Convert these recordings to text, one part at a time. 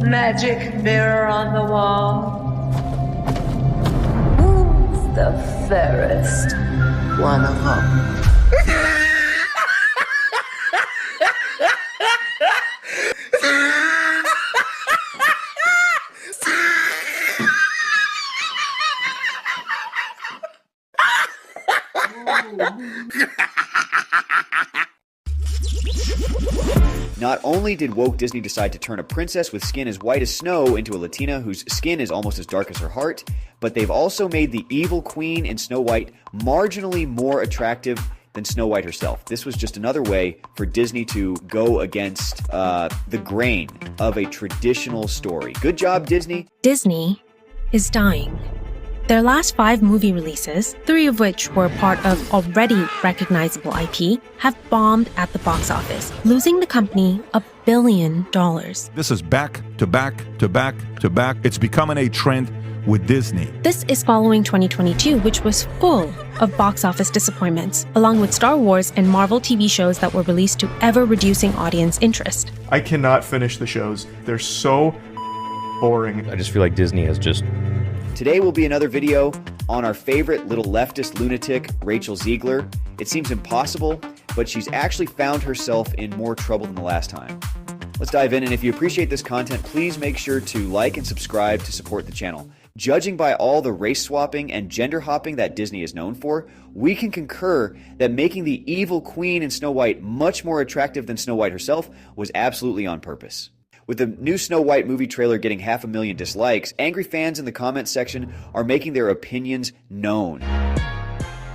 magic mirror on the wall. Who's the fairest one of them? Not only did woke Disney decide to turn a princess with skin as white as snow into a Latina whose skin is almost as dark as her heart, but they've also made the evil queen in Snow White marginally more attractive than Snow White herself. This was just another way for Disney to go against the grain of a traditional story. Good job, Disney. Disney is dying. Their last 5 movie releases, 3 of which were part of already recognizable IP, have bombed at the box office, losing the company $1 billion. This is back to back to back to back. It's becoming a trend with Disney. This is following 2022, which was full of box office disappointments, along with Star Wars and Marvel TV shows that were released to ever-reducing audience interest. I cannot finish the shows. They're so boring. I just feel like Disney has just... Today will be another video on our favorite little leftist lunatic, Rachel Zegler. It seems impossible, but she's actually found herself in more trouble than the last time. Let's dive in, and if you appreciate this content, please make sure to like and subscribe to support the channel. Judging by all the race swapping and gender hopping that Disney is known for, we can concur that making the evil queen in Snow White much more attractive than Snow White herself was absolutely on purpose. With the new Snow White movie trailer getting 500,000 dislikes, angry fans in the comments section are making their opinions known.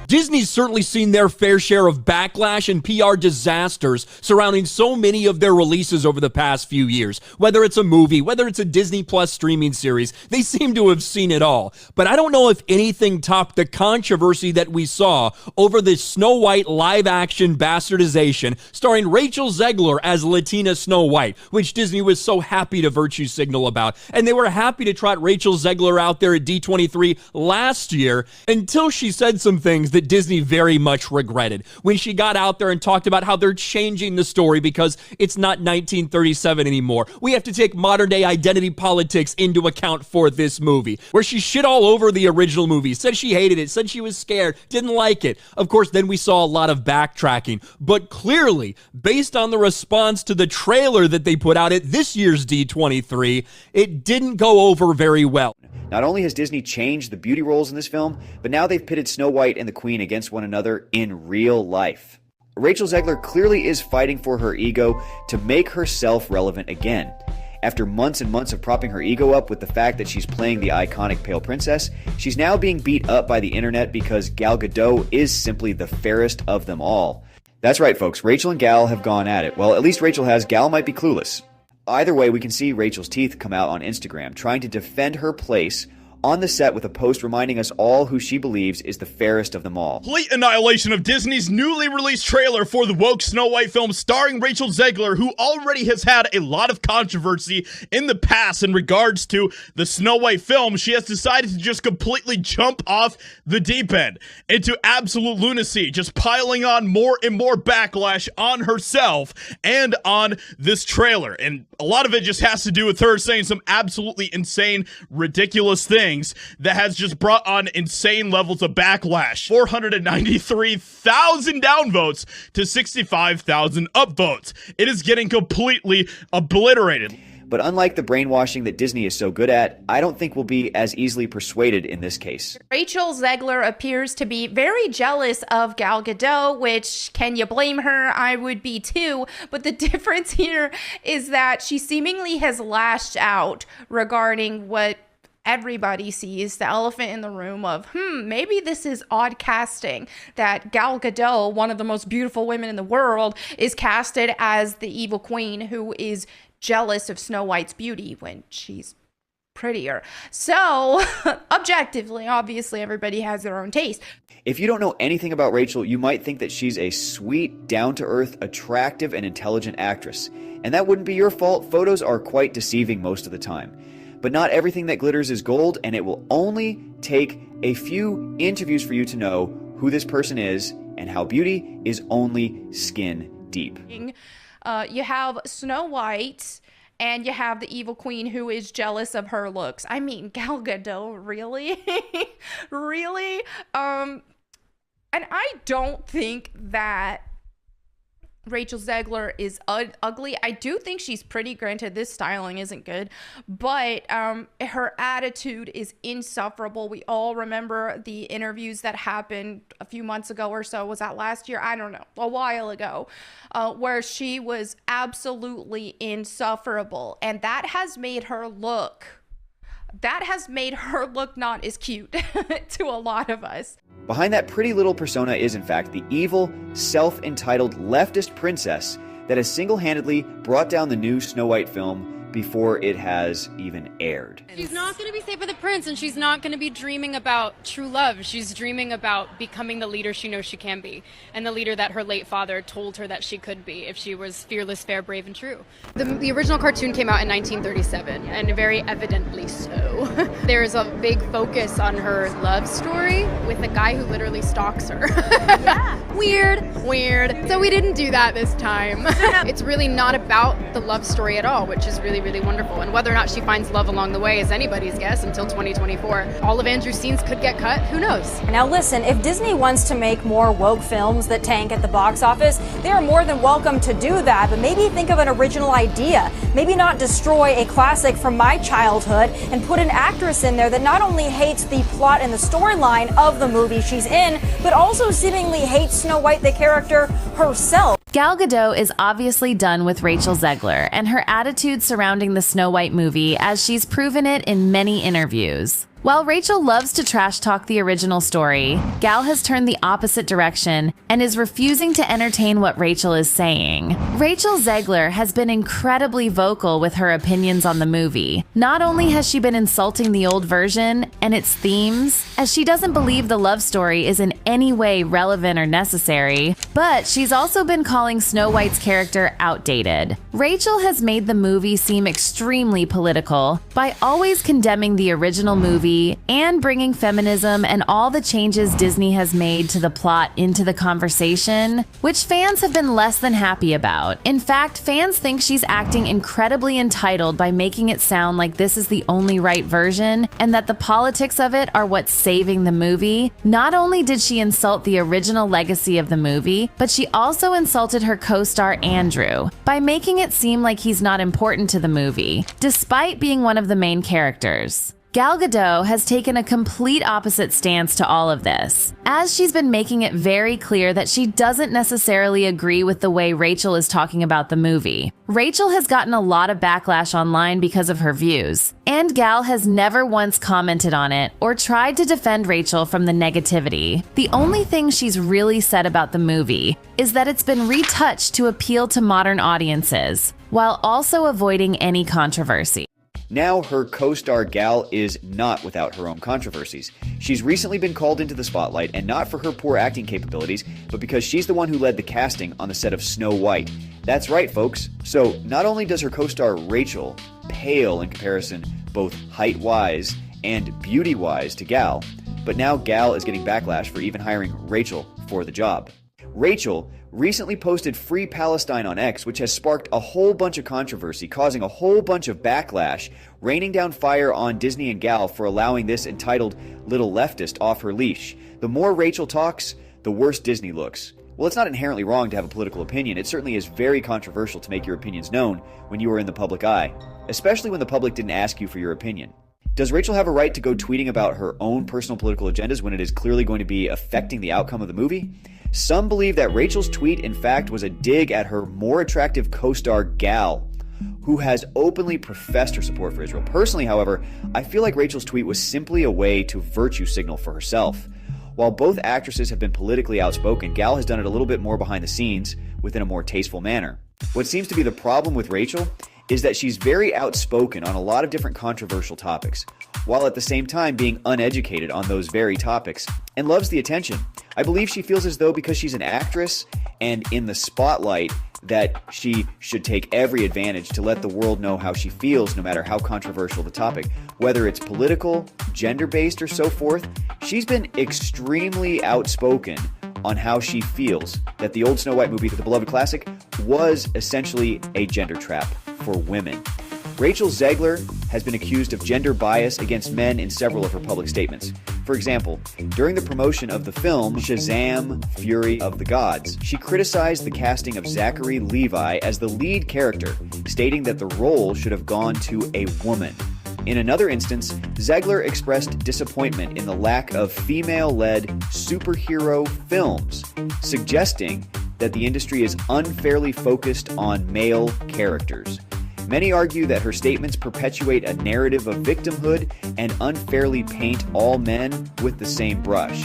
Disney's certainly seen their fair share of backlash and PR disasters surrounding so many of their releases over the past few years. Whether it's a movie, whether it's a Disney Plus streaming series, they seem to have seen it all. But I don't know if anything topped the controversy that we saw over the Snow White live-action bastardization starring Rachel Zegler as Latina Snow White, which Disney was so happy to virtue signal about. And they were happy to trot Rachel Zegler out there at D23 last year until she said some things that Disney very much regretted when she got out there and talked about how they're changing the story because it's not 1937 anymore. We have to take modern day identity politics into account for this movie, where she shit all over the original movie, said she hated it, said she was scared, didn't like it. Of course, then we saw a lot of backtracking, but clearly, based on the response to the trailer that they put out at this year's D23, it didn't go over very well. Not only has Disney changed the beauty roles in this film, but now they've pitted Snow White and the Queen against one another in real life. Rachel Zegler clearly is fighting for her ego to make herself relevant again. After months and months of propping her ego up with the fact that she's playing the iconic Pale Princess, she's now being beat up by the internet because Gal Gadot is simply the fairest of them all. That's right, folks. Rachel and Gal have gone at it. Well, at least Rachel has. Gal might be clueless. Either way, we can see Rachel's teeth come out on Instagram, trying to defend her place on the set with a post reminding us all who she believes is the fairest of them all. Complete annihilation of Disney's newly released trailer for the woke Snow White film starring Rachel Zegler, who already has had a lot of controversy in the past in regards to the Snow White film. She has decided to just completely jump off the deep end into absolute lunacy, just piling on more and more backlash on herself and on this trailer. And a lot of it just has to do with her saying some absolutely insane, ridiculous things that has just brought on insane levels of backlash. 493,000 downvotes to 65,000 upvotes. It is getting completely obliterated. But unlike the brainwashing that Disney is so good at, I don't think we'll be as easily persuaded in this case. Rachel Zegler appears to be very jealous of Gal Gadot, which, can you blame her? I would be too. But the difference here is that she seemingly has lashed out regarding what everybody sees, the elephant in the room of, maybe this is odd casting, that Gal Gadot, one of the most beautiful women in the world, is casted as the evil queen who is jealous of Snow White's beauty when she's prettier. So, objectively, obviously, everybody has their own taste. If you don't know anything about Rachel, you might think that she's a sweet, down-to-earth, attractive, and intelligent actress. And that wouldn't be your fault. Photos are quite deceiving most of the time. But not everything that glitters is gold, and it will only take a few interviews for you to know who this person is and how beauty is only skin deep. You have Snow White and you have the evil queen who is jealous of her looks. I mean, Gal Gadot, really? Really? And I don't think that Rachel Zegler is ugly. I do think she's pretty. Granted, this styling isn't good, but her attitude is insufferable. We all remember the interviews that happened a few months ago or so. Was that last year? I don't know, a while ago, where she was absolutely insufferable, and that has made her look not as cute to a lot of us. Behind that pretty little persona is, in fact, the evil, self-entitled leftist princess that has single-handedly brought down the new Snow White film before it has even aired. She's not going to be safe with the prince, and she's not going to be dreaming about true love. She's dreaming about becoming the leader she knows she can be, and the leader that her late father told her that she could be if she was fearless, fair, brave, and true. The original cartoon came out in 1937, and very evidently so. There's a big focus on her love story with a guy who literally stalks her. Yeah. Weird. So we didn't do that this time. It's really not about the love story at all, which is really, really wonderful. And whether or not she finds love along the way is anybody's guess until 2024. All of Andrew's scenes could get cut. Who knows? Now listen, if Disney wants to make more woke films that tank at the box office, they are more than welcome to do that. But maybe think of an original idea. Maybe not destroy a classic from my childhood and put an actress in there that not only hates the plot and the storyline of the movie she's in, but also seemingly hates Snow White, the character, herself. Gal Gadot is obviously done with Rachel Zegler and her attitude surrounding the Snow White movie, as she's proven it in many interviews. While Rachel loves to trash talk the original story, Gal has turned the opposite direction and is refusing to entertain what Rachel is saying. Rachel Zegler has been incredibly vocal with her opinions on the movie. Not only has she been insulting the old version and its themes, as she doesn't believe the love story is in any way relevant or necessary, but she's also been calling Snow White's character outdated. Rachel has made the movie seem extremely political by always condemning the original movie and bringing feminism and all the changes Disney has made to the plot into the conversation, which fans have been less than happy about. In fact, fans think she's acting incredibly entitled by making it sound like this is the only right version and that the politics of it are what's saving the movie. Not only did she insult the original legacy of the movie, but she also insulted her co-star Andrew by making it seem like he's not important to the movie, despite being one of the main characters. Gal Gadot has taken a complete opposite stance to all of this, as she's been making it very clear that she doesn't necessarily agree with the way Rachel is talking about the movie. Rachel has gotten a lot of backlash online because of her views, and Gal has never once commented on it or tried to defend Rachel from the negativity. The only thing she's really said about the movie is that it's been retouched to appeal to modern audiences, while also avoiding any controversy. Now her co-star Gal is not without her own controversies. She's recently been called into the spotlight, and not for her poor acting capabilities, but because she's the one who led the casting on the set of Snow White. That's right, folks. So not only does her co-star Rachel pale in comparison both height-wise and beauty-wise to Gal, but now Gal is getting backlash for even hiring Rachel for the job. Rachel recently posted Free Palestine on X, which has sparked a whole bunch of controversy, causing a whole bunch of backlash, raining down fire on Disney and Gal for allowing this entitled little leftist off her leash. The more Rachel talks, the worse Disney looks. Well, it's not inherently wrong to have a political opinion. It certainly is very controversial to make your opinions known when you are in the public eye, especially when the public didn't ask you for your opinion. Does Rachel have a right to go tweeting about her own personal political agendas when it is clearly going to be affecting the outcome of the movie? Some believe that Rachel's tweet, in fact, was a dig at her more attractive co-star Gal, who has openly professed her support for Israel. Personally, however, I feel like Rachel's tweet was simply a way to virtue signal for herself. While both actresses have been politically outspoken, Gal has done it a little bit more behind the scenes within a more tasteful manner. What seems to be the problem with Rachel is that she's very outspoken on a lot of different controversial topics, while at the same time being uneducated on those very topics, and loves the attention. I believe she feels as though because she's an actress and in the spotlight that she should take every advantage to let the world know how she feels, no matter how controversial the topic. Whether it's political, gender-based, or so forth, she's been extremely outspoken on how she feels that the old Snow White movie, the beloved classic, was essentially a gender trap for women. Rachel Zegler has been accused of gender bias against men in several of her public statements. For example, during the promotion of the film Shazam! Fury of the Gods, she criticized the casting of Zachary Levi as the lead character, stating that the role should have gone to a woman. In another instance, Zegler expressed disappointment in the lack of female-led superhero films, suggesting that the industry is unfairly focused on male characters. Many argue that her statements perpetuate a narrative of victimhood and unfairly paint all men with the same brush.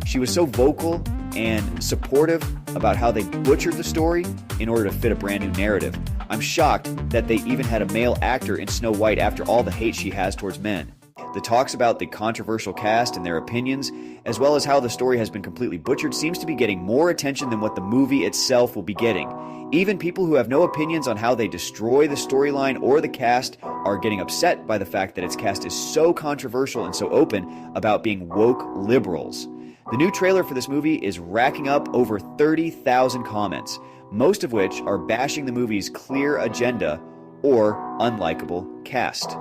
She was so vocal and supportive about how they butchered the story in order to fit a brand new narrative. I'm shocked that they even had a male actor in Snow White after all the hate she has towards men. The talks about the controversial cast and their opinions, as well as how the story has been completely butchered, seems to be getting more attention than what the movie itself will be getting. Even people who have no opinions on how they destroy the storyline or the cast are getting upset by the fact that its cast is so controversial and so open about being woke liberals. The new trailer for this movie is racking up over 30,000 comments, most of which are bashing the movie's clear agenda or unlikable cast.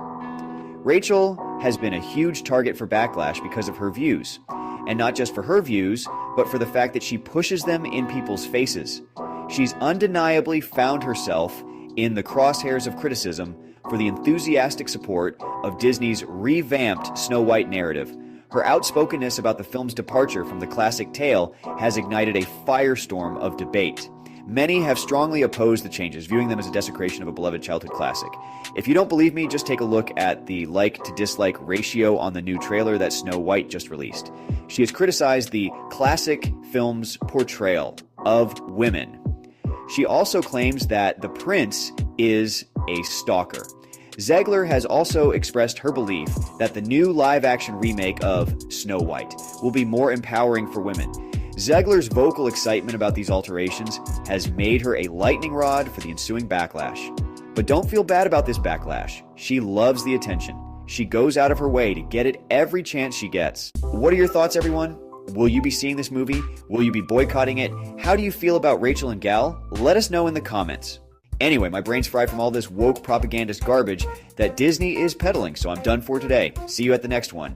Rachel has been a huge target for backlash because of her views. And not just for her views, but for the fact that she pushes them in people's faces. She's undeniably found herself in the crosshairs of criticism for the enthusiastic support of Disney's revamped Snow White narrative. Her outspokenness about the film's departure from the classic tale has ignited a firestorm of debate. Many have strongly opposed the changes, viewing them as a desecration of a beloved childhood classic. If you don't believe me, just take a look at the like to dislike ratio on the new trailer that Snow White just released. She has criticized the classic film's portrayal of women. She also claims that the prince is a stalker. Zegler has also expressed her belief that the new live-action remake of Snow White will be more empowering for women. Zegler's vocal excitement about these alterations has made her a lightning rod for the ensuing backlash. But don't feel bad about this backlash. She loves the attention. She goes out of her way to get it every chance she gets. What are your thoughts, everyone? Will you be seeing this movie? Will you be boycotting it? How do you feel about Rachel and Gal? Let us know in the comments. Anyway, my brain's fried from all this woke propagandist garbage that Disney is peddling, so I'm done for today. See you at the next one.